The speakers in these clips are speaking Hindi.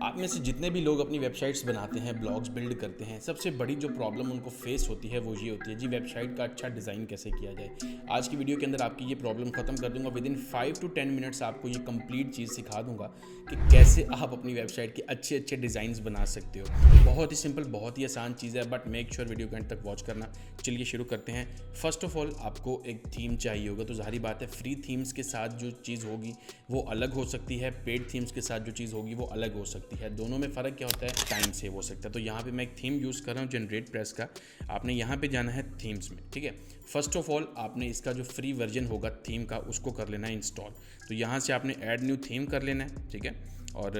आप में से जितने भी लोग अपनी वेबसाइट्स बनाते हैं, ब्लॉग्स बिल्ड करते हैं, सबसे बड़ी जो प्रॉब्लम उनको फेस होती है वो ये होती है जी, वेबसाइट का अच्छा डिज़ाइन कैसे किया जाए। आज की वीडियो के अंदर आपकी ये प्रॉब्लम ख़त्म कर दूंगा। विद इन 5 to 10 मिनट्स आपको ये कंप्लीट चीज़ सिखा दूंगा कि कैसे आप अपनी वेबसाइट के अच्छे अच्छे डिज़ाइंस बना सकते हो। बहुत ही सिंपल, बहुत ही आसान चीज़ है, बट मेक श्योर वीडियो के एंड तक वॉच करना। चलिए शुरू करते हैं। फर्स्ट ऑफ ऑल आपको एक थीम चाहिए होगा, तो ज़ाहिर बात है फ्री थीम्स के साथ जो चीज़ होगी वो अलग हो सकती है, पेड थीम्स के साथ जो चीज़ होगी वो अलग हो सकती है। दोनों में फ़र्क क्या होता है? टाइम सेव हो सकता है। तो यहाँ पे मैं एक थीम यूज़ कर रहा हूँ जनरेट प्रेस का। आपने यहाँ पे जाना है थीम्स में, ठीक है। फर्स्ट ऑफ ऑल आपने इसका जो फ्री वर्जन होगा थीम का उसको कर लेना है इंस्टॉल। तो यहाँ से आपने ऐड न्यू थीम कर लेना है, ठीक है। और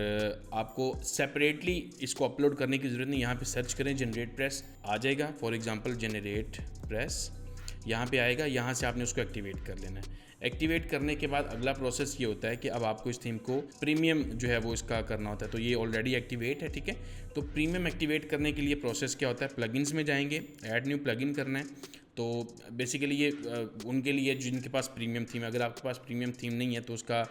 आपको सेपरेटली इसको अपलोड करने की ज़रूरत नहीं। यहाँ पे सर्च करें जनरेट प्रेस, आ जाएगा। फॉर एग्जांपल जनरेट प्रेस यहाँ पे आएगा, यहाँ से आपने उसको एक्टिवेट कर लेना है। एक्टिवेट करने के बाद अगला प्रोसेस ये होता है कि अब आपको इस थीम को प्रीमियम जो है वो इसका करना होता है। तो ये ऑलरेडी एक्टिवेट है, ठीक है। तो प्रीमियम एक्टिवेट करने के लिए प्रोसेस क्या होता है? प्लगइन्स में जाएंगे, ऐड न्यू प्लगइन करना है। तो बेसिकली ये उनके लिए जिनके पास प्रीमियम थीम है। अगर आपके पास प्रीमियम थीम नहीं है तो उसका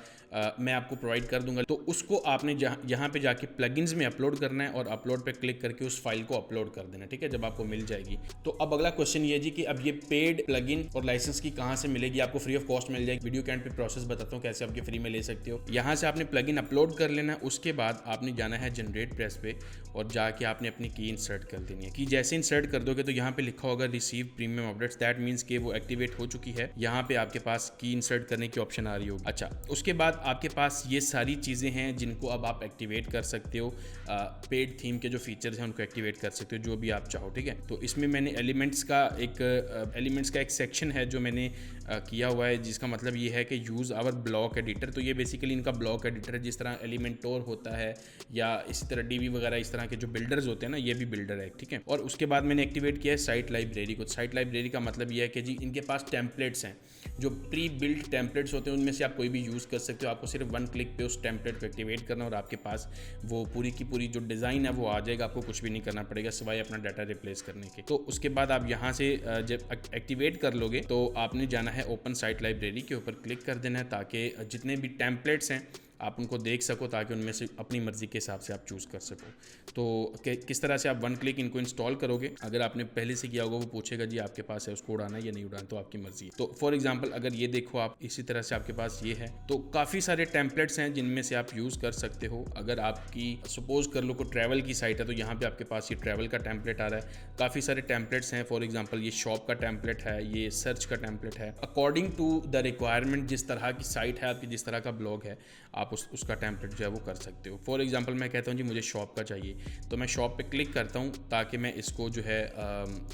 मैं आपको प्रोवाइड कर दूंगा। तो उसको आपने यहाँ पे जाके प्लगइन्स में अपलोड करना है और अपलोड पे क्लिक करके उस फाइल को अपलोड कर देना, ठीक है, जब आपको मिल जाएगी। तो अब अगला क्वेश्चन ये है जी कि अब ये पेड प्लगइन और लाइसेंस की कहाँ से मिलेगी? आपको फ्री ऑफ कॉस्ट मिल जाएगी। वीडियो के एंड पे प्रोसेस बताता हूँ कैसे आपके फ्री में ले सकते हो। यहाँ से आपने प्लगइन अपलोड कर लेना है। उसके बाद आपने जाना है जनरेट प्रेस पे और जाके आपने अपनी की इंसर्ट कर देनी है। की जैसे इंसर्ट कर दोगे तो यहाँ पे लिखा होगा receive premium updates, that means कि वो एक्टिवेट हो चुकी है। यहाँ पे आपके पास की इंसर्ट करने की ऑप्शन आ रही होगी। अच्छा, उसके बाद आपके पास ये सारी चीज़ें हैं जिनको अब आप एक्टिवेट कर सकते हो। पेड थीम के जो फीचर्स हैं उनको एक्टिवेट कर सकते हो जो भी आप चाहो, ठीक है। तो इसमें मैंने एलिमेंट्स का एक सेक्शन है जो मैंने किया हुआ है, जिसका मतलब ये है कि यूज़ आवर ब्लॉक एडिटर। तो ये बेसिकली इनका ब्लॉक एडिटर है। जिस तरह एलिमेंटोर होता है या इसी तरह डीवी वगैरह इस तरह के जो बिल्डर्स होते हैं ना, ये भी बिल्डर है, ठीक है। और उसके बाद मैंने एक्टिवेट किया है साइट लाइब्रेरी को। साइट लाइब्रेरी का मतलब ये है कि जी इनके पास टेम्पलेट्स हैं, जो प्री बिल्ट टेम्पलेट्स होते हैं उनमें से आप कोई भी यूज़ कर सकते हो। आपको सिर्फ वन क्लिक पे उस टेम्पलेट को एक्टिवेट करना और आपके पास वो पूरी की पूरी जो डिज़ाइन है वो आ जाएगा। आपको कुछ भी नहीं करना पड़ेगा सिवाय अपना डाटा रिप्लेस करने के। तो उसके बाद आप यहाँ से जब एक्टिवेट कर लोगे तो आपने जाना है ओपन साइट लाइब्रेरी के ऊपर क्लिक कर देना है, ताकि जितने भी टेम्पलेट्स हैं आप उनको देख सको, ताकि उनमें से अपनी मर्ज़ी के हिसाब से आप चूज़ कर सको। तो किस तरह से आप वन क्लिक इनको इंस्टॉल करोगे? अगर आपने पहले से किया होगा वो पूछेगा जी आपके पास है, उसको उड़ाना या नहीं उड़ाना, तो आपकी मर्ज़ी है। तो फॉर एग्जांपल अगर ये देखो आप, इसी तरह से आपके पास ये है। तो काफ़ी सारे टेम्पलेट्स हैं जिनमें से आप यूज़ कर सकते हो। अगर आपकी सपोज कर लो को ट्रैवल की साइट है तो यहाँ पर आपके पास ये ट्रैवल का टेम्पलेट आ रहा है। काफ़ी सारे टेम्पलेट्स हैं। फॉर एग्जाम्पल ये शॉप का टेम्पलेट है, ये सर्च का टेम्पलेट है। अकॉर्डिंग टू द रिक्वायरमेंट, जिस तरह की साइट है आपकी, जिस तरह का ब्लॉग है, आप उसका टेम्पलेट जो है वो कर सकते हो। फॉर एग्जांपल मैं कहता हूँ जी मुझे शॉप का चाहिए, तो मैं शॉप पे क्लिक करता हूँ ताकि मैं इसको जो है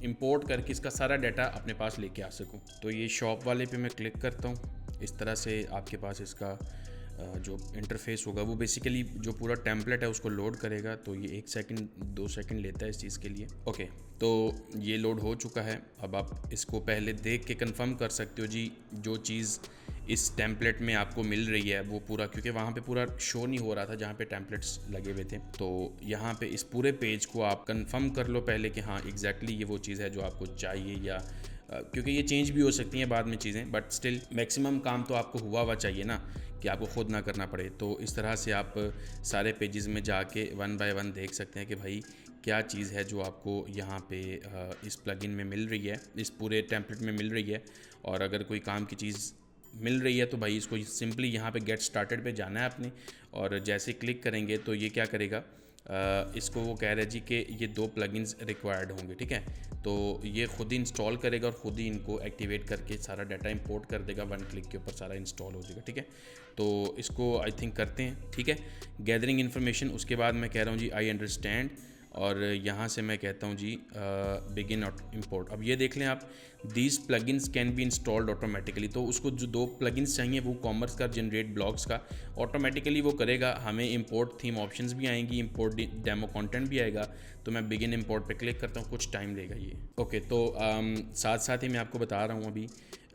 इंपोर्ट करके इसका सारा डाटा अपने पास लेके आ सकूँ। तो ये शॉप वाले पे मैं क्लिक करता हूँ। इस तरह से आपके पास इसका जो इंटरफेस होगा वो बेसिकली जो पूरा टेम्पलेट है उसको लोड करेगा। तो ये 1 सेकंड 2 सेकंड लेता है इस चीज़ के लिए। ओके, तो ये लोड हो चुका है। अब आप इसको पहले देख के कंफर्म कर सकते हो जी जो चीज़ इस टेम्पलेट में आपको मिल रही है वो पूरा, क्योंकि वहाँ पे पूरा शो नहीं हो रहा था जहाँ पे टेम्पलेट्स लगे हुए थे। तो यहाँ पे इस पूरे पेज को आप कंफर्म कर लो पहले कि हाँ एग्जैक्टली ये वो चीज़ है जो आपको चाहिए, या क्योंकि ये चेंज भी हो सकती हैं बाद में चीज़ें, बट स्टिल मैक्सिमम काम तो आपको हुआ चाहिए ना, कि आपको खुद ना करना पड़े। तो इस तरह से आप सारे पेजेस में जाके वन बाय वन देख सकते हैं कि भाई क्या चीज़ है जो आपको यहाँ पे इस प्लगइन में मिल रही है, इस पूरे टेम्पलेट में मिल रही है। और अगर कोई काम की चीज़ मिल रही है तो भाई इसको सिंपली यहाँ पे गेट स्टार्टेड पे जाना है आपने। और जैसे क्लिक करेंगे तो ये क्या करेगा, इसको वो कह रहे हैं जी कि ये 2 प्लगइन्स रिक्वायर्ड होंगे, ठीक है। तो ये खुद ही इंस्टॉल करेगा और ख़ुद ही इनको एक्टिवेट करके सारा डाटा इंपोर्ट कर देगा। वन क्लिक के ऊपर सारा इंस्टॉल हो जाएगा, ठीक है। तो इसको आई थिंक करते हैं, ठीक है। गैदरिंग इन्फॉर्मेशन, उसके बाद मैं कह रहा हूँ जी आई अंडरस्टैंड, और यहाँ से मैं कहता हूँ जी बिगिन इंपोर्ट। अब ये देख लें आप, these plugins can be installed automatically. तो उसको जो 2 प्लगइन्स चाहिए वो कॉमर्स का, जनरेट ब्लॉग्स का, ऑटोमेटिकली वो करेगा। हमें इंपोर्ट थीम ऑप्शंस भी आएंगी, इंपोर्ट डेमो कंटेंट भी आएगा। तो मैं बिगिन इंपोर्ट पे क्लिक करता हूँ, कुछ टाइम लेगा ये। ओके, तो साथ साथ ही मैं आपको बता रहा हूँ अभी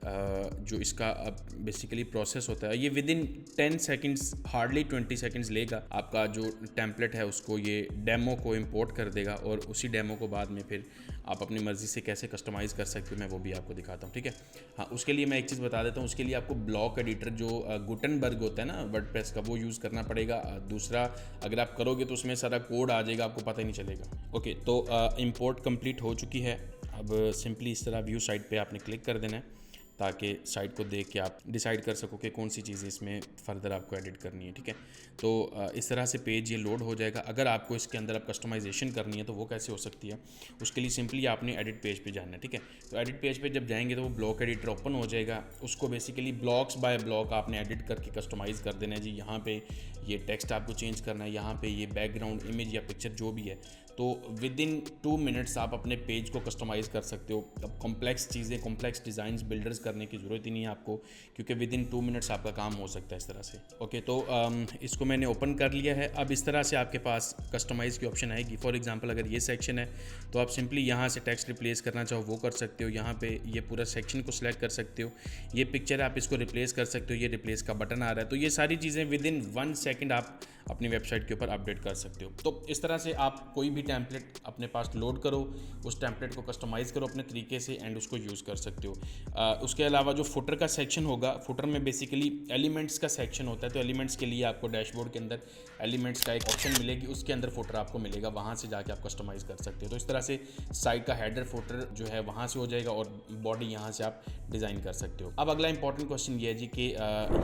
जो इसका अब बेसिकली प्रोसेस होता है, ये with in 10 seconds, hardly 20 seconds लेगा। आपका जो टेम्पलेट है उसको ये डेमो को इंपोर्ट कर देगा और उसी डेमो को बाद में फिर आप अपनी मर्ज़ी से कैसे कस्टमाइज़ कर सकते हो मैं वो भी आपको दिखाता हूँ, ठीक है। हाँ, उसके लिए मैं एक चीज़ बता देता हूँ, उसके लिए आपको ब्लॉक एडिटर जो गुटनबर्ग होता है ना वर्डप्रेस का, वो यूज़ करना पड़ेगा। दूसरा अगर आप करोगे तो उसमें सारा कोड आ जाएगा, आपको पता ही नहीं चलेगा। ओके, तो इंपोर्ट कंप्लीट हो चुकी है। अब सिंपली इस तरह व्यू साइट पे आपने क्लिक कर देना है ताकि साइट को देख के आप डिसाइड कर सको कि कौन सी चीज़ें इसमें फ़र्दर आपको एडिट करनी है, ठीक है। तो इस तरह से पेज ये लोड हो जाएगा। अगर आपको इसके अंदर आप कस्टमाइजेशन करनी है तो वो कैसे हो सकती है, उसके लिए सिंपली आपने एडिट पेज पे जाना है, ठीक है। तो एडिट पेज पे जब जाएंगे तो वो ब्लॉक एडिटर ओपन हो जाएगा। उसको बेसिकली ब्लॉक्स बाय ब्लॉक आपने एडिट करके कस्टमाइज़ कर देना है जी। यहाँ पे ये टेक्स्ट आपको चेंज करना है, यहाँ पे ये बैकग्राउंड इमेज या पिक्चर जो भी है, तो विद इन 2 मिनट्स आप अपने पेज को कस्टमाइज़ कर सकते हो। अब कॉम्प्लेक्स चीज़ें, कॉम्प्लेक्स डिज़ाइंस बिल्डर्स करने की ज़रूरत ही नहीं है आपको, क्योंकि विद इन 2 मिनट्स आपका काम हो सकता है इस तरह से। ओके, तो इसको मैंने ओपन कर लिया है। अब इस तरह से आपके पास कस्टमाइज़ की ऑप्शन आएगी। फॉर एग्जांपल अगर ये सेक्शन है तो आप सिंपली यहाँ से टेक्स्ट रिप्लेस करना चाहो वो कर सकते हो। यहाँ पे ये पूरा सेक्शन को सिलेक्ट कर सकते हो। ये पिक्चर आप इसको रिप्लेस कर सकते हो, ये रिप्लेस का बटन आ रहा है। तो ये सारी चीज़ें विद इन 1 सेकेंड आप अपनी वेबसाइट के ऊपर अपडेट कर सकते हो। तो इस तरह से आप कोई भी टेम्पलेट अपने पास लोड करो, उस टेम्पलेट को कस्टमाइज़ करो अपने तरीके से एंड उसको यूज़ कर सकते हो। उसके अलावा जो फुटर का सेक्शन होगा, फुटर में बेसिकली एलिमेंट्स का सेक्शन होता है। तो एलिमेंट्स के लिए आपको डैशबोर्ड के अंदर एलिमेंट्स का एक ऑप्शन मिलेगी, उसके अंदर फुटर आपको मिलेगा, वहाँ से जाके आप कस्टमाइज़ कर सकते हो। तो इस तरह से साइट का हेडर फुटर जो है वहाँ से हो जाएगा और बॉडी यहाँ से आप डिज़ाइन कर सकते हो। अब अगला इंपॉर्टेंट क्वेश्चन ये है जी कि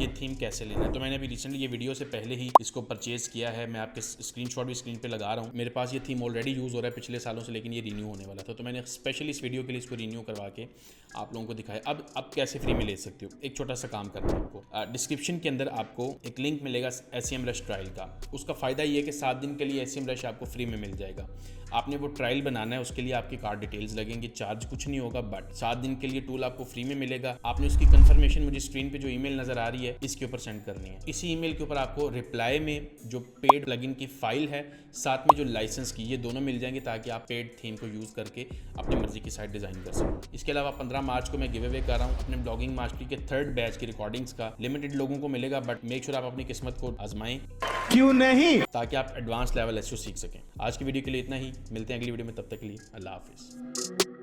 ये थीम कैसे लेना है। तो मैंने अभी रिसेंटली ये वीडियो से पहले ही इसको परचेज़ किया है। मैं आपके स्क्रीनशॉट भी स्क्रीन पे लगा रहा हूँ। मेरे पास ये थीम ऑलरेडी यूज़ हो रहा है पिछले सालों से, लेकिन ये रिन्यू होने वाला था, तो मैंने स्पेशली इस वीडियो के लिए इसको रिन्यू करवा के आप लोगों को दिखाया। अब कैसे फ्री में ले सकते हो, एक छोटा सा काम करना है आपको। डिस्क्रिप्शन के अंदर आपको एक लिंक मिलेगा SEMrush ट्रायल का। उसका फ़ायदा ये है कि 7 दिन के लिए SEMrush आपको फ्री में मिल जाएगा। आपने वो ट्रायल बनाना है, उसके लिए आपकी कार्ड डिटेल्स लगेंगे, चार्ज कुछ नहीं होगा, बट 7 दिन के लिए टूल आपको फ्री में मिलेगा। आपने उसकी कंफर्मेशन मुझे स्क्रीन पे जो ईमेल नज़र आ रही है इसके ऊपर सेंड करनी है। इसी ईमेल के ऊपर आपको रिप्लाई में जो पेड प्लगइन की फाइल है, साथ में जो लाइसेंस की, ये दोनों मिल जाएंगे ताकि आप पेड थीम को यूज़ करके अपनी मर्जी की साइट डिज़ाइन कर सको। इसके अलावा 15 मार्च को मैं गिव अवे कर रहा हूँ अपने ब्लॉगिंग मास्टरी के 3rd बैच की रिकॉर्डिंग्स का। लिमिटेड लोगों को मिलेगा, बट मेक श्योर आप अपनी किस्मत को आजमाएं, क्यों नहीं, ताकि आप एडवांस लेवल SEO सीख सकें। आज की वीडियो के लिए इतना ही, मिलते हैं अगली वीडियो में, तब तक के लिए अल्लाह हाफिज़।